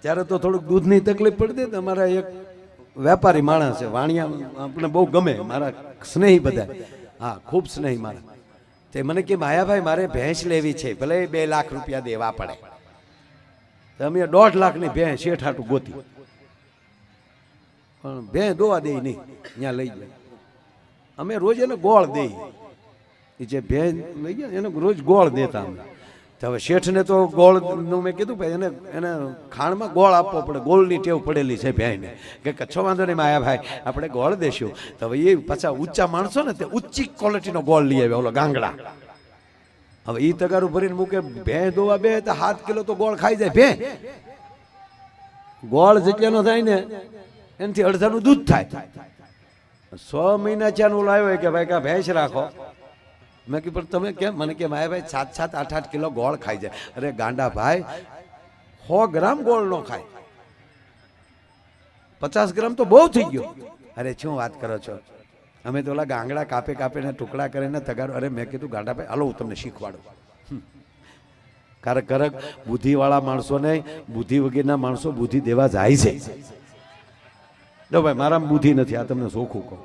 ત્યારે તો થોડુંક દૂધની તકલીફ પડતી તો અમારા એક વેપારી માણસ છે વાણિયા, આપણે બહુ ગમે, મારા સ્નેહી બધા, હા ખૂબ સ્નેહી મારા. તે મને કે માયાભાઈ મારે ભેંસ લેવી છે, ભલે 2 લાખ રૂપિયા દેવા પડે. તો અમે 1.5 લાખની ભેંસ શેઠ હાટું ગોતી, પણ ભેંસ દોવા દે નહીં, ત્યાં લઈ જાય. અમે રોજ એને ગોળ દઈએ, એ જે ભેંસ લઈ ગયા એને રોજ ગોળ દેતા અમે. હવે શેઠને તો ગોળનું મેં કીધું ભાઈ એને ખાણમાં ગોળ આપવો પડે, ગોળની ટેવ પડેલી છે ભાઈને, કે કચ્છો વાંધો નહીં માયાભાઈ આપણે ગોળ દેશું. તો હવે એ પાછા ઊંચા માણસો ને તે ઊંચી ક્વોલિટીનો ગોળ લઈ આવ્યા, ઓલો ગાંગડા. હવે એ તગારું ભરીને મૂકે, ભેં દોવા બે તો 7 કિલો તો ગોળ ખાઈ જાય. ભેં ગોળ જેટલાનો થાય ને એનાથી અડધાનું દૂધ થાય. 6 મહિના ચાનું લાવ્યો કે ભાઈ કા ભેંસ રાખો. મેં કીધું પણ તમે કેમ? મને કે માયાભાઈ 7-7, 8-8 કિલો ગોળ ખાઈ જાય. અરે ગાંડા ભાઈ 100 ગ્રામ ગોળ નો ખાય, 50 ગ્રામ તો બહુ થઈ ગયો. અરે શું વાત કરો છો? અમે તો ઓલા ગાંગડા કાપીને ટુકડા કરીને તગારો. અરે મેં કીધું ગાંડા ભાઈ હાલો હું તમને શીખવાડું. કારક બુદ્ધિવાળા માણસોને બુદ્ધિ વગેરેના માણસો બુદ્ધિ દેવા જાય છે. જો ભાઈ મારામાં બુદ્ધિ નથી, આ તમને ચોખ્ખું કહું.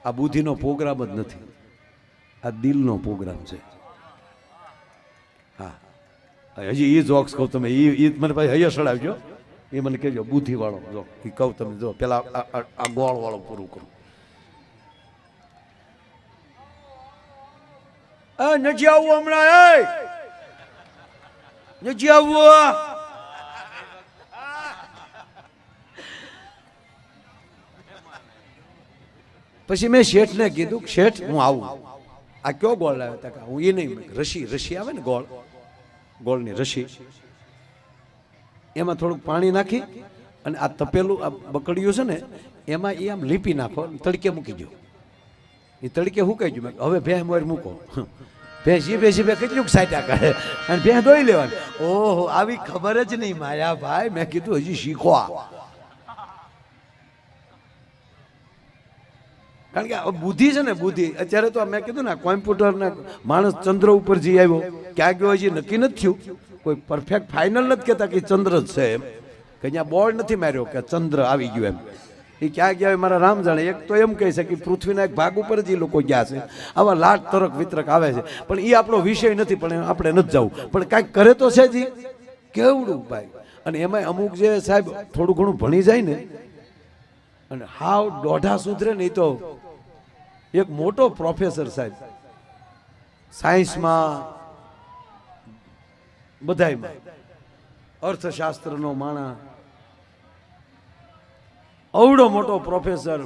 આ બુદ્ધિનો પ્રોગ્રામ જ નથી, આ દિલનો પ્રોગ્રામ છે. હા હજી એ જોક્સ કહું તમે, એ મને ભાઈ હૈયા સડાવજો, એ મને કહેજો બુદ્ધિ વાળો જો એ કહું તમે. જો પેલા આ ગોળ વાળો પૂરું કરું. નથી આવવું હમણાં, નથી આવવું. પછી મેં શેઠને કીધું શેઠ હું આવું, આ કયો ગોળ લાવ્યો? તા હું એ નહીં, રસી આવે ને ગોળની રસી, એમાં થોડુંક પાણી નાખી અને આ તપેલું આ બકડિયું છે ને એમાં એ આમ લીપી નાખો, તડકે મૂકી દો. એ તડકે હુકાઈ ગયું. હવે ભેંસ મોર મૂકો, ભેંસ કેટલુંક સાટ્યા કરે અને ભેંસ ધોઈ લેવાની. ઓહો આવી ખબર જ નહીં માયાભાઈ. મેં કીધું હજી શીખવા, કારણ કે બુદ્ધિ છે ને બુદ્ધિ. અત્યારે તો મેં કીધું ને કોમ્પ્યુટર ને માણસ ચંદ્ર ઉપર જઈ આવ્યો, ક્યાં ગયો હજી નક્કી નથી થયું. કોઈ પરફેક્ટ ફાઇનલ નથી કહેતા કે ચંદ્ર જ છે એમ, કે અહીંયા બોર્ડ નથી માર્યો કે ચંદ્ર આવી ગયો એમ. એ ક્યાં ગયા મારા રામ જાણે. એક તો એમ કહી શકે પૃથ્વીના એક ભાગ ઉપર જ એ લોકો ગયા છે. આવા લાટ તરક વિતરક આવે છે, પણ એ આપણો વિષય નથી, પણ આપણે નથી જવું. પણ કાંઈક કરે તો છે જ કેવડું ભાઈ. અને એમાં અમુક જે સાહેબ થોડું ઘણું ભણી જાય ને અને હાવ દોઢા સુધરે નહીં તો એક મોટો પ્રોફેસર સાહેબ સાયન્સમાં બધાયમાં, અર્થશાસ્ત્રનો માણસ, અવડો મોટો પ્રોફેસર,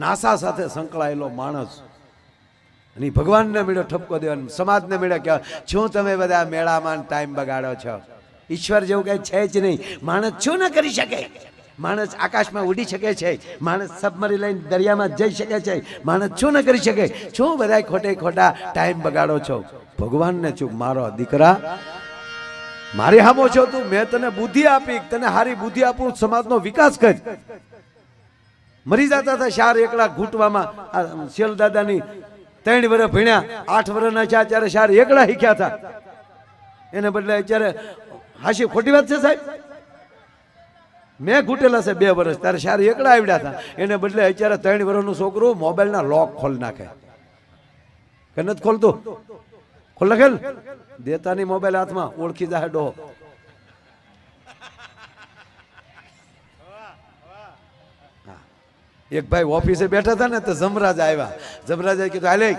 નાસા સાથે સંકળાયેલો માણસ, અને ભગવાનને મેળો ઠપકો દેવાનો, સમાજને મેળો કે શું તમે બધા મેળામાં ટાઈમ બગાડો છો? ઈશ્વર જેવું કઈ છે જ નહીં. માણસ શું ન કરી શકે? માણસ આકાશમાં ઉડી શકે છે, માણસ સબમરીન લઈને દરિયામાં જઈ શકે છે, માણસ શું ન કરી શકે? શું બધા ખોટા ટાઈમ બગાડો છો? ભગવાનને ચૂક મારો દીકરા, મારી હામો છો તું, મેં તને બુદ્ધિ આપી, તને હારી બુદ્ધિ આપું, સમાજનો વિકાસ કર. મરી જતા હતા શાર એકલા ઘૂંટવામાં. શેલ દાદાની 3 વર્ષ ભણ્યા, 8 વર્ષના થયા ત્યારે શાર એકલા શીખ્યા હતા. એને બદલે અત્યારે હાશી ખોટી વાત છે સાહેબ? મેં ઘૂંટેલા છે 2 વર્ષ, ત્યારે શાર એકલા આવડ્યા હતા. એને બદલે અત્યારે 3 વર્ષનું છોકરું મોબાઈલના લોક ખોલી નાખે. કે નથી ખોલતું? ખોલ નાખેલ દેતાની મોબાઈલ હાથમાં, ઓળખી જાય ડોહો. એક ભાઈ ઓફિસે બેઠા હતા ને તો જમરાજ આવ્યા. જમરાજે કીધું હાલે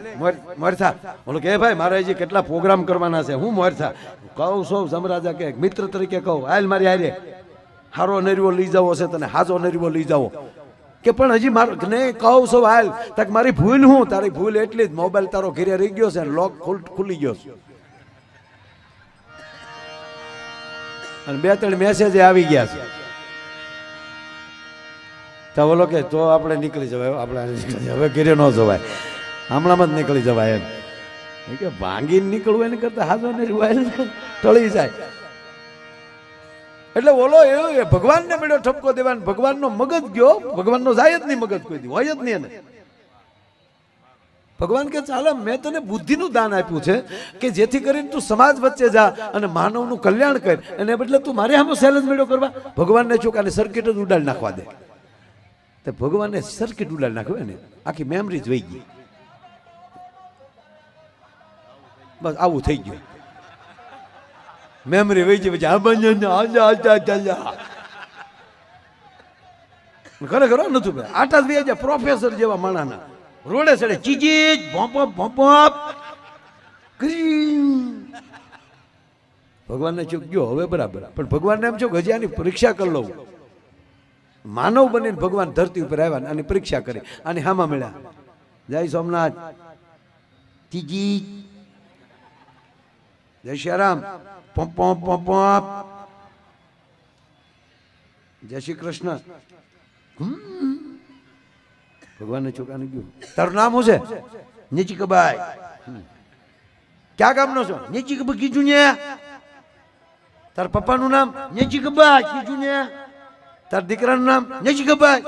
મોરથા. બોલો કે ભાઈ મારે હજી કેટલા પ્રોગ્રામ કરવાના છે. હું મોરથા કહું છું. જમરાજા કે મિત્ર તરીકે કહું, હાલ મારી હારે હારો નરીવો લઈ જાવો છે તને, હાજો નરીવો લઈ જાવો. કે પણ હજી મારો નહીં કહું છું હાલ. તક મારી ભૂલ હું? તારી ભૂલ એટલી જ મોબાઈલ તારો ઘરે રહી ગયો છે, લોક ખુલી ગયો છે, અને 2-3 મેસેજ આવી ગયા છે. તો બોલો કે તો આપણે નીકળી જવાય, આપણે હવે ઘરે ન જવાય, હમણાંમાં જ નીકળી જવાય એમ. કે ભાંગીને નીકળવું એને કરતા હાજો ને ટળી જાય. એટલે બોલો એ ભગવાનને મળ્યો ઠપકો દેવાનો. ભગવાનનો મગજ ગયો, ભગવાનનો જાય જ નહીં મગજ કોઈ દી, હોય જ નહીં એને. ભગવાન કે ચાલે મેં તને બુદ્ધિનું દાન આપ્યું છે કે જેથી કરીને તું સમાજ વચ્ચે જા અને માનવનું કલ્યાણ કર, એને બદલે તું મારે આમાં સેલેન્જ મેળો કરવા. ભગવાનને ચોકાને સર્કિટ જ ઉડાડી નાખવા દે. તો ભગવાનને સર્કિટ ઉડાડી નાખ્યો ને, આખી મેમરી જ વહી ગઈ. બસ આવું થઈ ગયું, મેમરી વહી ગઈ. ખરેખર નતું ભાઈ, આટા જ વહી જાય પ્રોફેસર જેવા માણાના રોડે ચડે ચીજી ભગવાનને ચૂક ગયો હવે બરાબર, પણ ભગવાનને એમ છો કે હજી આની પરીક્ષા કરી લઉં. માનવ બનીને ભગવાન ધરતી ઉપર આવ્યા આની પરીક્ષા કરી, આની હામાં મળ્યા. જય સોમનાથ, ચીજી, જય શ્રીરામ, પોપ પોપ, જય શ્રી કૃષ્ણ. ભગવાનને ચોકાને ગયું, તારું નામ શું છે? નીચી કબાઈ. ક્યાં ગામનો છો? નીચી કબાઈ કીધું ને. તાર પપ્પાનું નામ? નીચી કબાઈ કીધું ને. તાર દીકરાનું નામ? નીચી કબાઈ.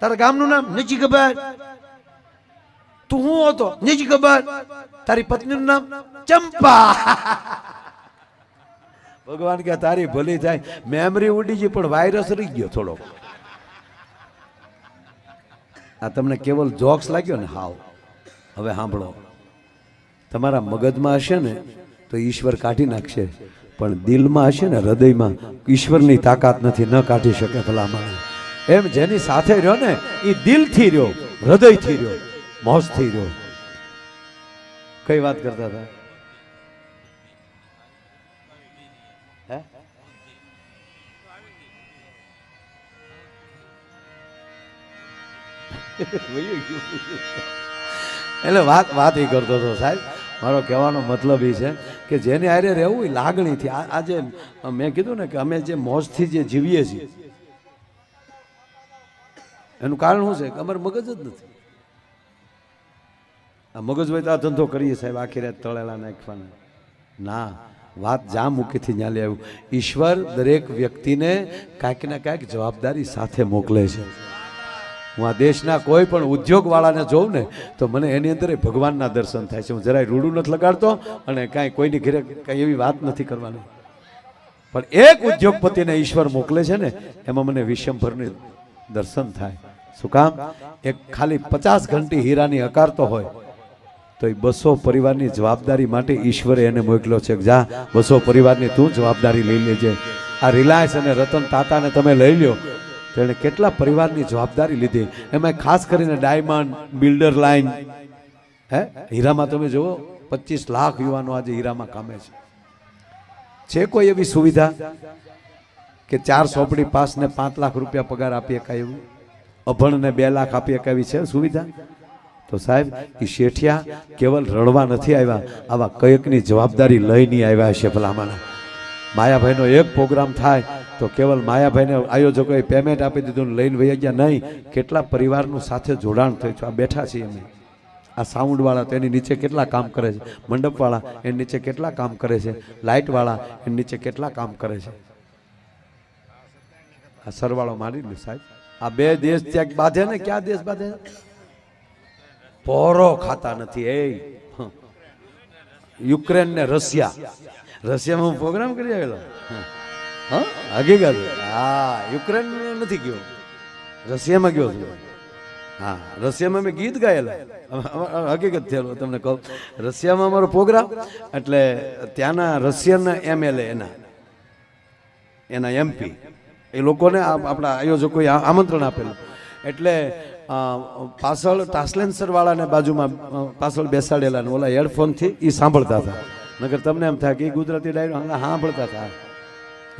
તારા ગામનું નામ? નીચી કબાઈ. તું હું હતો? નીચી કબાઈ. તારી પત્નીનું નામ? ચંપા. ભગવાન કે તારી ભલી થાય, મેમરી ઉડી ગઈ પણ વાયરસ રહી ગયો થોડો. આ તમને કેવલ જોક્સ લાગ્યો ને? હાવ. હવે સાંભળો, તમારા મગજમાં હશે ને તો ઈશ્વર કાઢી નાખશે, પણ દિલમાં હશે ને, હૃદયમાં, ઈશ્વરની તાકાત નથી, ન કાઢી શકે ભલામણ. એમ જેની સાથે રહ્યો ને એ દિલથી રહ્યો, હૃદયથી રહ્યો, મોજથી રહ્યો. કઈ વાત કરતા હતા? એટલે વાત એ કરતો હતો સાહેબ. મારો કહેવાનો મતલબ એ છે કે જેને હારે રહેવું એ લાગણીથી. આજે મેં કીધું ને કે અમે જે મોજથી જે જીવીએ છીએ એનું કારણ શું છે કે અમારું મગજ જ નથી. આ મગજ હોય તો આ ધંધો કરીએ સાહેબ, આખી રાત તળેલા નાખવાના. ના, વાત જ્યાં મૂકીથી ત્યાં લઈ આવ્યું. ઈશ્વર દરેક વ્યક્તિને કાંઈક ને કાંઈક જવાબદારી સાથે મોકલે છે. હું આ દેશના કોઈ પણ ઉદ્યોગવાળાને જોઉં ને તો મને એની અંદર ભગવાનના દર્શન થાય છે. હું જરાય રૂડું નથી લગાડતો અને કાંઈ કોઈની ઘરે કાંઈ એવી વાત નથી કરવાની, પણ એક ઉદ્યોગપતિને ઈશ્વર મોકલે છે ને એમાં મને વિશ્વભરની દર્શન થાય. શું કામ? એક ખાલી 50 ઘંટી હીરાની હકારતો હોય તો એ 200 પરિવારની જવાબદારી માટે ઈશ્વરે એને મોકલ્યો છે. જા 200 પરિવારની તું જવાબદારી લઈ લેજે. આ રિલાયન્સ અને રતન તાતાને તમે લઈ લ્યો, તેણે કેટલા પરિવારની જવાબદારી લીધી. એમાં ખાસ કરીને ડાયમંડ, બિલ્ડર લાઈન, હીરામાં તમે જુઓ 25 લાખ યુવાનો આજે હીરામાં કામે છે. કોઈ એવી સુવિધા કે 4 સોપડી પાસને 5 લાખ રૂપિયા પગાર આપી શકાય એવું? અભણને 2 લાખ આપી શકાય એવી છે સુવિધા? તો સાહેબ એ શેઠિયા કેવલ રડવા નથી આવ્યા, આવા કયકની જવાબદારી લઈને આવ્યા છે. ભલામણ માયાભાઈનો એક પ્રોગ્રામ થાય તો કેવલ માયાભાઈને આયોજકોએ પેમેન્ટ આપી દીધું, લઈને વહી ગયા નહીં. કેટલા પરિવારનું સાથે જોડાણ થયું છે. આ બેઠા છીએ અમે, આ સાઉન્ડવાળા તો એની નીચે કેટલા કામ કરે છે, મંડપવાળા એની નીચે કેટલા કામ કરે છે, લાઇટવાળા એની નીચે કેટલા કામ કરે છે. આ સરવાળો મારી લે સાહેબ. આ 2 દેશ ત્યાં બાંધે ને, ક્યાં દેશ બાંધે? પોરો ખાતા નથી. એ યુક્રેન ને રશિયા. રશિયામાં હું પ્રોગ્રામ કરી આવેલો. હા, હકીકત. હા, યુક્રેન નથી ગયો, રશિયામાં ગયો છું. હા, રશિયામાં મેં ગીત ગાયેલા. હકીકત થયેલો તમને કહું. રશિયામાં અમારો પ્રોગ્રામ, એટલે ત્યાંના રશિયન MLA એના MP એ લોકોને આપણા આયોજકોએ આમંત્રણ આપેલું. એટલે પાછળ ટ્રાન્સલેન્સર વાળાને બાજુમાં પાછળ બેસાડેલા ને ઓલા હેડફોનથી એ સાંભળતા હતા. નગર તમને એમ થાય કે એ ગુજરાતી ડાયરો સાંભળતા હતા.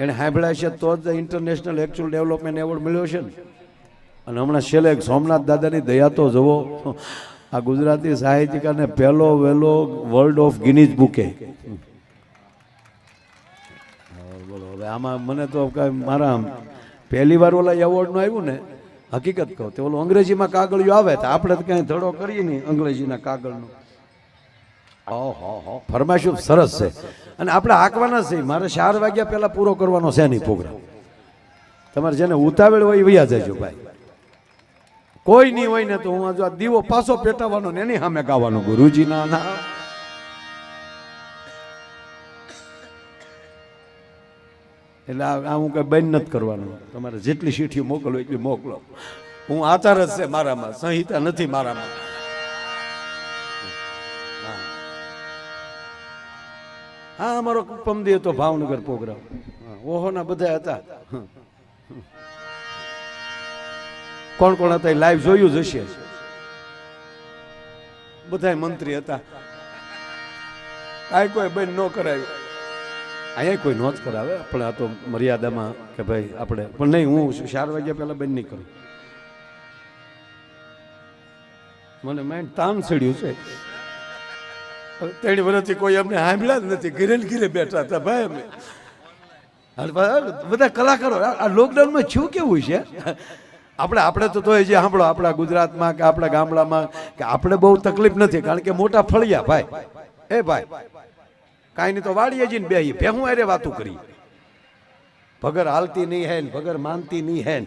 એને સાંભળ્યા છે તો જ ઇન્ટરનેશનલ એકચ્યુઅલ ડેવલપમેન્ટ એવોર્ડ મળ્યો છે ને. અને હમણાં છેલ્લે સોમનાથ દાદાની દયા તો જુઓ, આ ગુજરાતી સાહિત્યકારને પહેલો વહેલો વર્લ્ડ ઓફ ગિનીઝ બુકે. બોલો હવે આમાં મને તો કાંઈ મારા પહેલી વાર ઓલા એવોર્ડનું આવ્યું ને, હકીકત કહું તો ઓલું અંગ્રેજીમાં કાગળિયું આવે તો આપણે તો કાંઈ ધડો કરીએ નહીં અંગ્રેજીના કાગળનું. ઓહો, ફરમાઈશ સરસ છે અને આપણે હાંકવાના છે. મારે 4 વાગ્યા પહેલા પૂરો કરવાનો છે નહીં પ્રોગ્રામ. તમારે જેને ઉતાવળ હોય વૈયા જજો ભાઈ. કોઈ નહીં હોય ને તો હું આ દીવો પાછો પેટાવાનો ને એની સામે ગાવાનું ગુરુજી ના ના. એટલે આ હું કઈ બંધ નથી કરવાનું. તમારે જેટલી ચીઠીઓ મોકલો એટલી મોકલો. હું આચાર જ છે મારામાં, સંહિતા નથી મારામાં. હા અમારો પમદી હતો ભાવનગર પ્રોગ્રામ. ઓહોના બધા હતા. કોણ કોણ હતા લાઈવ જોયું જ હશે. બધા મંત્રી હતા. આ કોઈ બંધ ન કરાવ્યું. અહીંયા કોઈ નો જ કરાવે, પણ આ તો મર્યાદામાં કે ભાઈ આપણે પણ નહીં. હું 4 વાગ્યા પહેલા બંધ નહીં કરું. મને માઇન્ડ તામ ચડ્યું છે. 3 વર્ષથી કોઈ અમને સાંભળ્યા જ નથી. ઘરે ને ઘરે બેઠા હતા ભાઈ અમે બધા કલાકારો. આ લોકડાઉનમાં શું કેવું છે આપણે તો જે સાંભળો આપણા ગુજરાતમાં કે આપણા ગામડામાં કે આપણે બહુ તકલીફ નથી, કારણ કે મોટા ફળિયા ભાઈ. એ ભાઈ કાંઈ નહીં તો વાડીએ જઈને બેહી ભેહું અરે વાતું કરી. ભગર હાલતી નહીં હે, ભગર માનતી નહીં હે.